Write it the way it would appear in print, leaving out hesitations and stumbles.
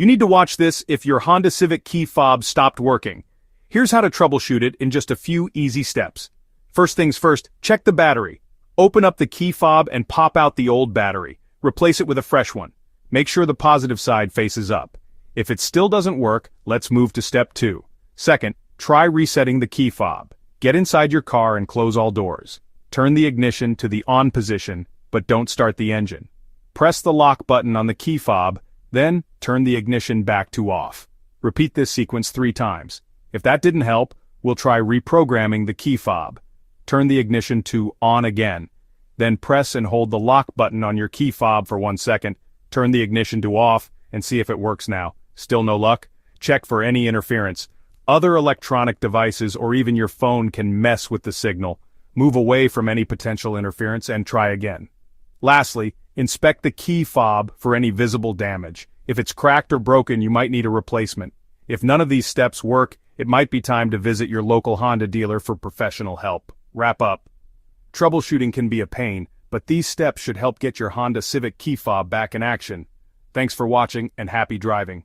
You need to watch this if your Honda Civic key fob stopped working. Here's how to troubleshoot it in just a few easy steps. First things first, check the battery. Open up the key fob and pop out the old battery. Replace it with a fresh one. Make sure the positive side faces up. If it still doesn't work, let's move to step 2. Second, try resetting the key fob. Get inside your car and close all doors. Turn the ignition to the on position, but don't start the engine. Press the lock button on the key fob, then turn the ignition back to off. Repeat this sequence 3 times. If that didn't help, we'll try reprogramming the key fob. Turn the ignition to on again. Then press and hold the lock button on your key fob for 1 second. Turn the ignition to off and see if it works now. Still no luck? Check for any interference. Other electronic devices or even your phone can mess with the signal. Move away from any potential interference and try again. Lastly, inspect the key fob for any visible damage. If it's cracked or broken, you might need a replacement. If none of these steps work, it might be time to visit your local Honda dealer for professional help. Wrap up. Troubleshooting can be a pain, but these steps should help get your Honda Civic key fob back in action. Thanks for watching and happy driving.